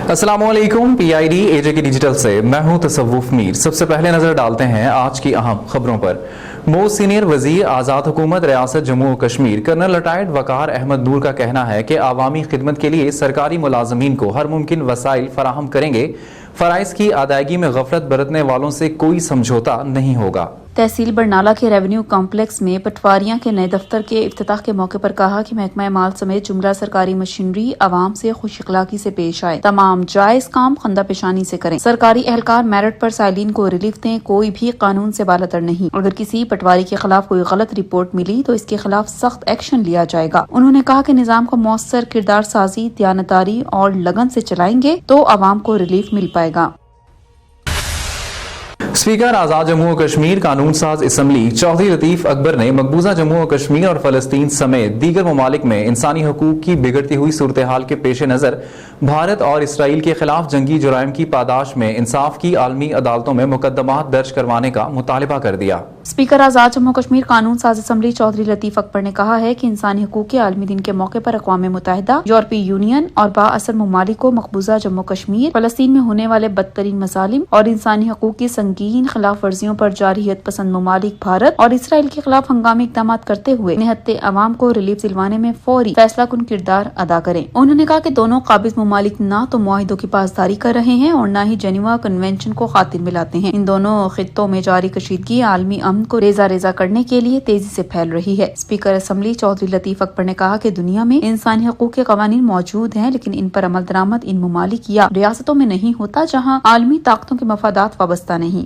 अस्सलामुअलैकुम, PID AJ की digital से मैं हूं तसव्वुफ मीर। सबसे पहले नजर डालते हैं आज की अहम खबरों पर। मोस्ट सीनियर वजीर आज़ाद हुकूमत रियासत जम्मू और कश्मीर कर्नल रिटायर्ड वकार अहमद नूर का कहना है कि आवामी खिदमत के लिए सरकारी मुलाजमीन को हर मुमकिन वसाइल फराहम करेंगे। फराइज की अदायगी में गफलत बरतने वालों से कोई समझौता नहीं होगा। तहसील बरनाला के रेवेन्यू कॉम्प्लेक्स में पटवारियां के नए दफ्तर के इफ्तिताह के मौके पर कहा कि महकमा माल समेत जुमला सरकारी मशीनरी आवाम से खुश इखलाकी से पेश आए, तमाम जायज काम खंदा पेशानी से करें। सरकारी एहलकार मेरिट पर साइलिन को रिलीफ दें, कोई भी कानून से बालातर नहीं। अगर किसी पटवारी के खिलाफ कोई गलत रिपोर्ट मिली तो इसके खिलाफ सख्त एक्शन लिया जाएगा। उन्होंने कहा कि निजाम को मौसर किरदार साजी, दयानतदारी और लगन से चलाएंगे तो आवाम को रिलीफ मिल पाएगा। स्पीकर आज़ाद जम्मू और कश्मीर कानून साज असम्बली चौधरी लतीफ अकबर ने मकबूजा जम्मू और कश्मीर और फलस्तीन समेत दीगर ममालिक में इंसानी हकूक की बिगड़ती हुई सूरत हाल के पेश नज़र भारत और इसराइल के खिलाफ जंगी जुराइम की पादाश में इंसाफ की आलमी अदालतों में मुकदमात दर्ज करवाने का मुतालबा कर दिया। स्पीकर आज़ाद जम्मू कश्मीर कानून साज असम्बली चौधरी लतीफ अकबर ने कहा है कि इंसानी हकूक के आलमी दिन के मौके पर अक़वाम मुत्तहिदा, यूरोपीय यूनियन और बाअसर ममालिक को मकबूजा जम्मू कश्मीर, फलस्तीन में होने वाले बदतरीन मसालिम और इंसानी हकूक की संगीन खिलाफ वर्जियों पर जारहियत पसंद ममालिक भारत और इसराइल के खिलाफ हंगामी इक़दाम करते हुए निहत्ते अवाम को रिलीफ दिलवाने में फौरी फैसला कुन किरदार अदा करें। उन्होंने कहा कि दोनों काबिज ममालिक न तो मुआहिदों की पासदारी कर रहे हैं और न ही जेनेवा कन्वेंशन को खातिर मिलाते हैं। इन दोनों खित्तों में जारी कशीदगी आलमी अमन को रेजा रेजा करने के लिए तेजी से फैल रही है। स्पीकर असम्बली चौधरी लतीफ अकबर ने कहा कि दुनिया में इंसानी हकूक के कवानीन मौजूद हैं, लेकिन इन पर अमल दरामद इन ममालिक या रियासतों में नहीं होता जहाँ आलमी ताकतों के मफादात वाबस्ता नहीं।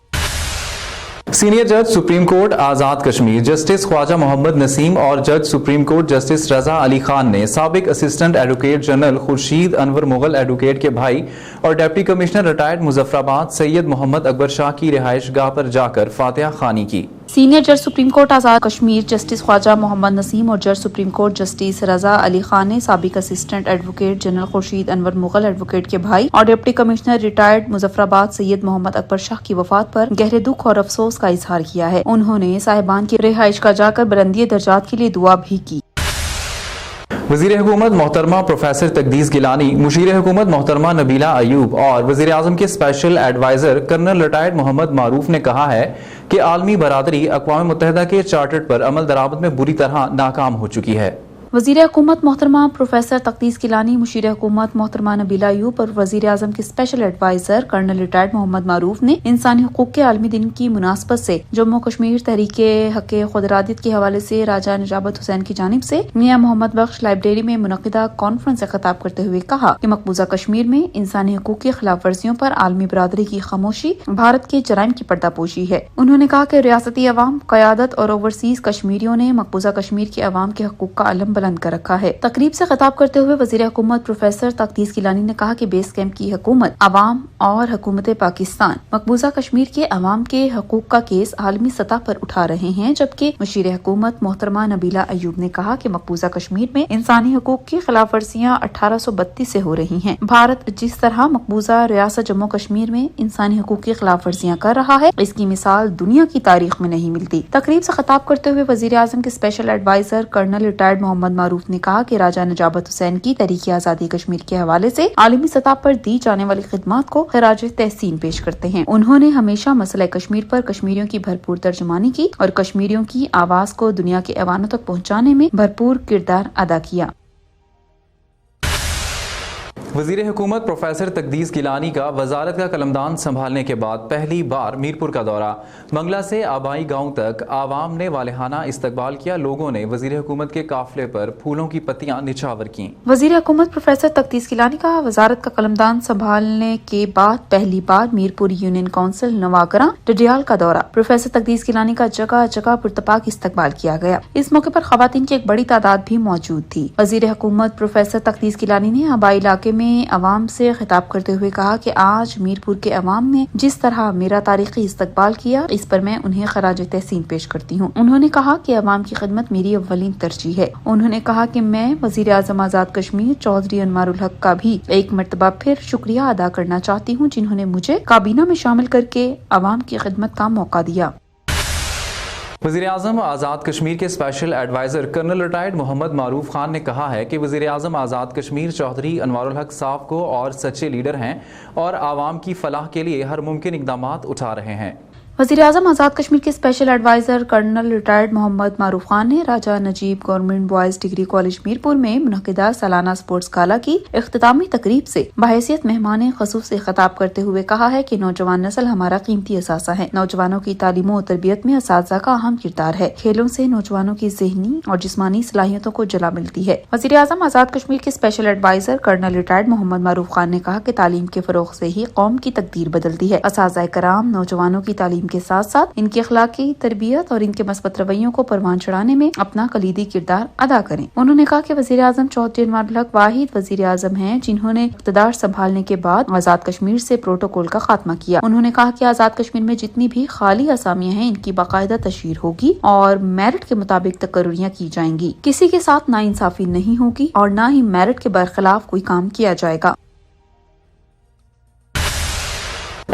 सीनियर जज supreme court Azad Kashmir justice Khwaja Mohammad Naseem और जज supreme court justice Raza Ali Khan ने साबिक assistant advocate general Khurshid Anwar Mughal advocate के भाई और deputy commissioner retired Muzaffarabad Syed Mohammad Akbar Shah की रिहाइश गाह पर जाकर फातिहा खानी की। सीनियर जज supreme court Azad Kashmir justice Khwaja Mohammad Naseem और जज supreme court justice Raza Ali Khan ने साबिक assistant advocate general Khurshid Anwar Mughal advocate के भाई और deputy commissioner retired Muzaffarabad Syed Mohammad Akbar Shah की वफात पर गहरे दुख और अफसोस का इजहार किया है। उन्होंने साहिबान की रिहाइश का जाकर बुलंदी दर्जात के लिए दुआ भी की। वज़ीर हुकूमत मोहतरमा प्रोफेसर तकदीस गिलानी, मुशीर हुकूमत मोहतरमा नबीला अयूब और वज़ीर आज़म के special adviser colonel retired Mohammad Maroof ने कहा है कि आलमी बरादरी अक़वाम मुत्तहिदा के चार्टर पर अमल दरामद में बुरी तरह नाकाम हो चुकी है। वज़ीर हुकूमत मोहतरमा प्रोफेसर तकदीस गिलानी, मुशीर हुकूमत मोहतरमा नबीला अयूब और वज़ीर आज़म के special adviser colonel retired Mohammad Maroof ने इंसानी हकूक के आलमी दिन की मुनासबत से जम्मू कश्मीर तहरीके हक़ खुदरादियत के हवाले से राजा निजाबत हुसैन की जानिब से मियां मोहम्मद बख्श लाइब्रेरी में मुनक़िदा कॉन्फ्रेंस से खिताब करते हुए कहा कि मकबूजा कश्मीर में इंसानी हकूक की खिलाफ वर्जियों पर आलमी बरादरी की खामोशी भारत के जराइम की पर्दापोशी है। उन्होंने कहा कि रियासती अवाम, क़यादत और ओवरसीज कश्मीरियों ने मकबूजा कश्मीर के अवाम के हकूक का अलम बुलंद कर रखा है। तकरीब से खिताब करते हुए वज़ीर हुकूमत प्रोफेसर तकदीस गिलानी ने कहा कि बेस कैंप की हुकूमत, अवाम और हुकूमत पाकिस्तान मकबूजा कश्मीर के अवाम के हकूक का केस आलमी सतह पर उठा रहे हैं, जबकि मुशीर हुकूमत मोहतरमा नबीला अयूब ने कहा कि मकबूजा कश्मीर में इंसानी हकूक की खिलाफ वर्जियाँ 1832 से हो रही हैं। भारत जिस तरह मकबूजा रियासत जम्मू कश्मीर में इंसानी हकूक की खिलाफ वर्जियाँ कर रहा है, इसकी मिसाल दुनिया की तारीख में नहीं मिलती। तकरीब से खिताब करते हुए वज़ीर आज़म के special adviser colonel retired Mohammad Maroof ने कहा कि राजा निजाबत हुसैन की तहरीक आज़ादी कश्मीर के हवाले से आलमी सतह पर दी जाने वाली खिदमत को खिराज तहसीन पेश करते हैं। उन्होंने हमेशा मसला कश्मीर पर कश्मीरियों की भरपूर तर्जुमानी की और कश्मीरियों की आवाज को दुनिया के ऐवानों तक पहुँचाने में भरपूर किरदार अदा किया। वज़ीर हुकूमत प्रोफेसर तकदीस गिलानी का वजारत का कलमदान संभालने के बाद पहली बार मीरपुर का दौरा। मंगला से आबाई गांव तक आवाम ने वालेहाना इस्तकबाल किया। लोगों ने वज़ीर हुकूमत के काफिले पर फूलों की पत्तियां निछावर की। वज़ीर हुकूमत प्रोफेसर तकदीस गिलानी का वजारत का कलमदान संभालने के बाद पहली बार मीरपुर यूनियन काउंसिल नवागरा डडियाल का दौरा। प्रोफेसर तकदीस गिलानी का जगह जगह पुरतपाक इस्तकबाल किया गया। इस मौके पर खवातीन की एक बड़ी तादाद भी मौजूद थी। वज़ीर हुकूमत प्रोफेसर तकदीस गिलानी ने आबाई इलाके में अवाम से खिताब करते हुए कहा कि आज मीरपुर के अवाम ने जिस तरह मेरा तारीखी इस्तकबाल किया, इस पर मैं उन्हें खराज तहसीन पेश करती हूँ। उन्होंने कहा कि अवाम की खिदमत मेरी अव्वलीन तरजीह है। उन्होंने कहा कि मैं वज़ीर आज़म आज़ाद कश्मीर चौधरी अनवारुल हक का भी एक मरतबा फिर शुक्रिया अदा करना चाहती हूँ, जिन्होंने मुझे काबीना में शामिल करके अवाम की खिदमत का मौका दिया। वज़ीर-ए-आज़म आज़ाद कश्मीर के special adviser colonel retired Mohammad Maroof Khan ने कहा है कि वज़ीर-ए-आज़म आज़ाद कश्मीर चौधरी अनवारुल हक साफ को और सच्चे लीडर हैं और आवाम की फलाह के लिए हर मुमकिन इक़दामात उठा रहे हैं। वज़ीर-ए-आज़म आज़ाद कश्मीर के special adviser colonel retired Mohammad Maroof Khan ने Raja Najeeb government boys degree college Mirpur में मुनक़िदा सालाना स्पोर्ट्स गाला की इख्तितामी तकरीब से बहैसियत मेहमान ख़ुसूस से खिताब करते हुए कहा है कि नौजवान नस्ल हमारा कीमती असासा है। नौजवानों की तालीम और तरबियत में असातिज़ा का अहम किरदार है। खेलों से नौजवानों की ज़हनी और जिस्मानी सलाहियतों को जला मिलती है। वज़ीर-ए-आज़म आज़ाद कश्मीर के special adviser colonel retired Mohammad Maroof Khan ने कहा कि तालीम के फ़रोग़ से ही कौम की तकदीर बदलती है। असातिज़ा कराम नौजवानों की तालीम के साथ साथ इनकी अखलाकी तरबियत और इनके मस्बत रवैयों को परवान चढ़ाने में अपना कलीदी किरदार अदा करें। उन्होंने कहा कि वज़ीर-ए-आज़म चौधरी अनवारुल हक वाहिद वज़ीर-ए-आज़म हैं जिन्होंने इक़्तिदार संभालने के बाद आज़ाद कश्मीर से प्रोटोकॉल का खात्मा किया। उन्होंने कहा कि आज़ाद कश्मीर में जितनी भी खाली असामियां हैं इनकी बाकायदा तशहीर होगी और मेरिट के मुताबिक तकर्रियां की जाएंगी। किसी के साथ नाइंसाफी नहीं होगी और न ही मेरिट के बरखिलाफ कोई काम किया जाएगा।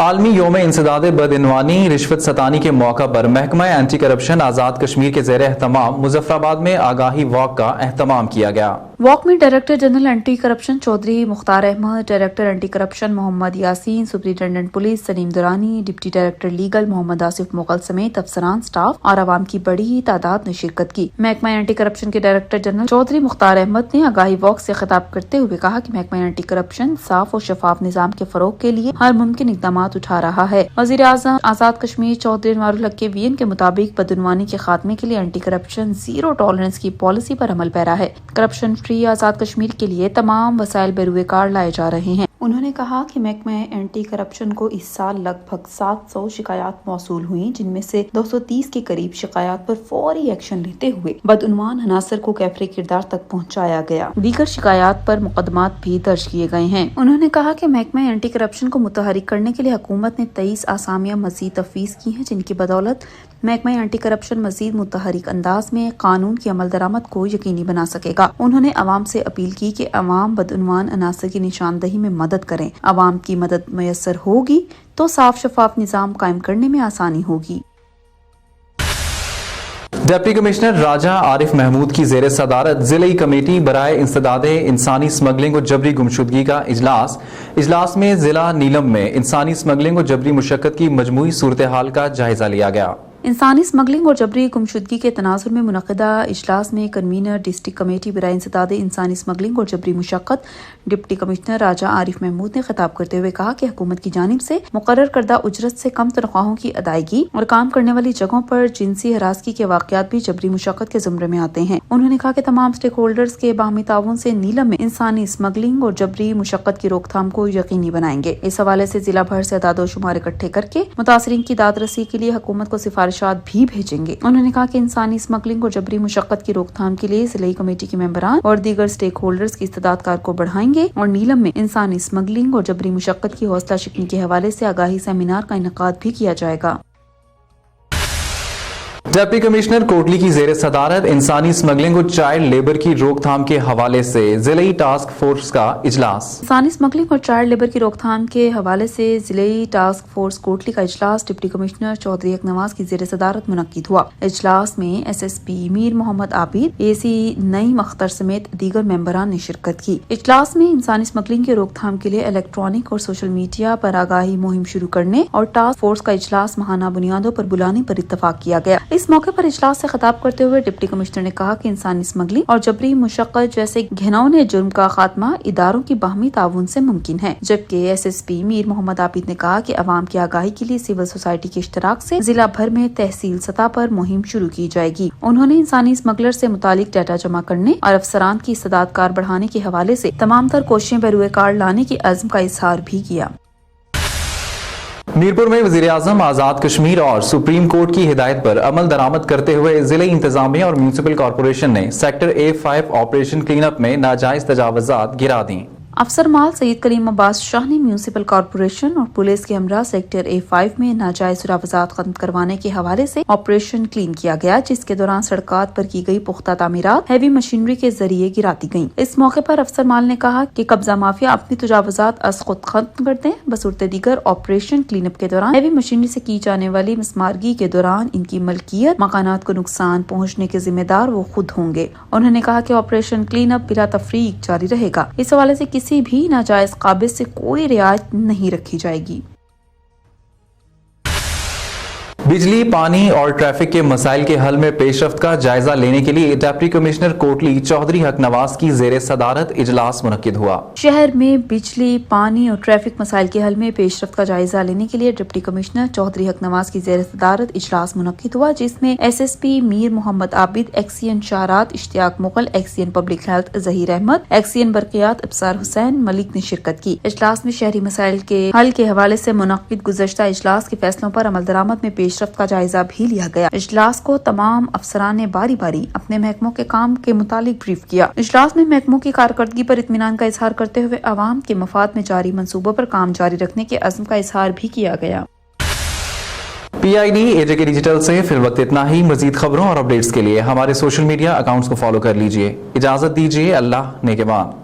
आलमी योम इंसदाद बदइनवानी रिश्वत सतानी के मौका पर महकमा एंटी करप्शन आज़ाद कश्मीर के ज़ेर एहतमाम मुजफ्फराबाद में आगाही वॉक का एहतमाम किया गया। वॉक में director general anti corruption Chaudhry Mukhtar Ahmed, director anti corruption Mohammad Yasin, superintendent police Saleem Durrani, deputy director legal Mohammad Asif Mughal समेत अफसरान, स्टाफ और आवाम की बड़ी ही तादाद ने शिरकत की। महकमा एंटी करप्शन के डायरेक्टर जनरल चौधरी मुख्तार अहमद ने आगाही वॉक से खिताब करते हुए कहा कि महकमा एंटी करप्शन साफ और शफाफ निजाम के फरोग के लिए हर मुमकिन इकदाम उठा रहा है। वज़ीर-ए-आज़म आज़ाद कश्मीर चौधरी अनवारुल हक के वीएन के मुताबिक बदउनवानी के खात्मे के लिए एंटी करप्शन जीरो टॉलरेंस की पॉलिसी पर अमल पैरा है। करप्शन फ्री आज़ाद कश्मीर के लिए तमाम वसाइल बेरुए कार लाए जा रहे हैं। उन्होंने कहा कि महकमा एंटी करप्शन को इस साल लगभग 700 शिकायत मौसूल हुई, जिनमें से 230 के करीब शिकायत पर फौरी एक्शन लेते हुए बदउनवान अनासर को कैफरे किरदार तक पहुंचाया गया। दीगर शिकायत पर मुकदमात भी दर्ज किए गए हैं। उन्होंने कहा कि महकमा एंटी करप्शन को मुतहरिक करने के लिए हुकूमत ने 23 आसामियां मजीद तफवीज़ की हैं, जिनकी बदौलत महकमा एंटी करप्शन मजीद मुतहरिक अंदाज में कानून की अमल दरामद को यकीनी बना सकेगा। उन्होंने अवाम से अपील की कि अवाम बदउनवान अनासर की निशानदही में मदद करें। अवाम की मदद मयसर होगी तो साफ शफाफ निजाम कायम करने में आसानी होगी। डिप्टी कमिश्नर राजा आरिफ महमूद की ज़ेर सदारत ज़िले कमेटी बराए इंसदादे इंसानी स्मगलिंग और जबरी गुमशुदगी का इजलास में ज़िला नीलम में इंसानी स्मगलिंग और जबरी मुशक्कत की मजमूई सूरत हाल का जायजा लिया गया। इंसानी स्मगलिंग और जबरी गुमशुदगी के तनाजुर में मुनक़िदा इजलास में कन्वीनर डिस्ट्रिक्ट कमेटी बराए इंसदाद इंसानी स्मगलिंग और जबरी मुशक्कत डिप्टी कमिश्नर राजा आरिफ महमूद ने खिताब करते हुए कहा कि हुकूमत की जानिब से मुकर्रर करदा उजरत से कम तनख्वाहों की अदायगी और काम करने वाली जगहों पर जिनसी हरासगी के वाक़यात भी जबरी मुशक्कत के ज़ुमरे में आते हैं। उन्होंने कहा कि तमाम स्टेक होल्डर्स के बाहमी ताउन से नीलम में इंसानी स्मगलिंग और जबरी मुशक्कत की रोकथाम को यकीनी बनाएंगे। इस हवाले से जिला भर से अदाद-ओ-शुमार इकट्ठे करके मुतासरीन की दाद रसी के लिए हुकूमत को सिफारिशात भी भेजेंगे। उन्होंने कहा कि इंसानी स्मगलिंग और जबरी मुशक्कत की रोकथाम के लिए जिले कमेटी के मेंबरान और दीगर स्टेक होल्डर्स की इस्तेदाद कार को बढ़ाएंगे और नीलम में इंसानी स्मगलिंग और जबरी मुशक्कत की हौसला शिकनी के हवाले से आगाही सेमिनार का इनेकाद भी किया जाएगा। डिप्टी कमिश्नर कोटली की ज़ेर सदारत इंसानी स्मगलिंग और चाइल्ड लेबर की रोकथाम के हवाले से ज़िले टास्क फोर्स का इजलास। इंसानी स्मगलिंग और चाइल्ड लेबर की रोकथाम के हवाले से ज़िले टास्क फोर्स कोटली का इजलास डिप्टी कमिश्नर चौधरी हक नवाज की ज़ेर सदारत मुनक्किद हुआ। इजलास में SSP मीर मोहम्मद आबिद, AC नईम अख्तर समेत दीगर मेंबरान ने शिरकत की। इजलास में इंसानी स्मगलिंग की रोकथाम के लिए इलेक्ट्रॉनिक और सोशल मीडिया पर आगाही मुहिम शुरू करने और टास्क फोर्स का इजलास माहाना बुनियादों पर बुलाने पर इत्तफाक किया गया। इस मौके पर इजलास से खिताब करते हुए डिप्टी कमिश्नर ने कहा कि इंसानी स्मगलिंग और जबरी मुशक्कत जैसे घिनौने जुर्म का खात्मा इदारों की बाहमी ताउन से मुमकिन है। जबकि SSP मीर मोहम्मद आबिद ने कहा कि अवाम की आगाही के लिए सिविल सोसाइटी के इश्तराक से जिला भर में तहसील सतह पर मुहिम शुरू की जाएगी। उन्होंने इंसानी स्मगलर से मुतालिक डाटा जमा करने और अफसरान की इस्तेदाद कार बढ़ाने के हवाले से तमाम तर कोशिशें बेरुए कार लाने की अज़्म का इजहार भी किया। मीरपुर में वज़ीर-ए-आज़म आज़ाद कश्मीर और सुप्रीम कोर्ट की हिदायत पर अमल दरामद करते हुए जिले इंतजामिया और म्यूनिसिपल कॉरपोरेशन ने sector A5 operation clean up में नाजायज तजावुज़ात गिरा दी। افسر مال سید کریم عباس شاہ نے میونسپل کارپوریشن اور پولیس کے ہمراہ سیکٹر A5 میں ناجائز تجاوزات ختم کروانے کے حوالے سے آپریشن کلین کیا گیا، جس کے دوران سڑکات پر کی گئی پختہ تعمیرات ہیوی مشینری کے ذریعے گراتی گئیں۔ اس موقع پر افسر مال نے کہا کہ قبضہ مافیا اپنی تجاوزات از خود ختم کرتے ہیں، بصورت دیگر آپریشن کلین اپ کے دوران ہیوی مشینری سے کی جانے والی مسمارگی کے دوران ان کی ملکیت مکانات کو نقصان پہنچنے کے ذمہ دار وہ خود ہوں گے۔ انہوں نے کہا کہ آپریشن کلین اپ بلا تفریق جاری رہے گا، اس حوالے سے کسی بھی ناجائز قابض سے کوئی رعایت نہیں رکھی جائے گی۔ بجلی، پانی اور ٹریفک کے مسائل کے حل میں پیش رفت کا جائزہ لینے کے لیے ڈپٹی کمشنر کوٹلی چودھری حق نواز کی زیر صدارت اجلاس منعقد ہوا۔ شہر میں بجلی، پانی اور ٹریفک مسائل کے حل میں پیش رفت کا جائزہ لینے کے لیے ڈپٹی کمشنر چودھری حق نواز کی زیر صدارت اجلاس منعقد ہوا، جس میں SSP میر محمد عابد، ایکسین شاہرات Ishtiaq Mughal, XEN public health Zaheer Ahmed, XEN برقیات ابصار حسین ملک نے شرکت کی۔ اجلاس میں شہری مسائل کے حل کے حوالے سے منعقد گزشتہ اجلاس کے فیصلوں پر عمل درآمد میں پیش رفت کا جائزہ بھی لیا گیا۔ اجلاس کو تمام افسران نے باری باری اپنے محکموں کے کام کے متعلق بریف کیا۔ اجلاس میں محکموں کی کارکردگی پر اطمینان کا اظہار کرتے ہوئے عوام کے مفاد میں جاری منصوبوں پر کام جاری رکھنے کے عزم کا اظہار بھی کیا گیا۔ PID AJK ڈیجیٹل سے فی الوقت اتنا ہی۔ مزید خبروں اور اپڈیٹس کے لیے ہمارے سوشل میڈیا اکاؤنٹس کو فالو کر لیجئے۔ اجازت دیجئے، اللہ نگہبان۔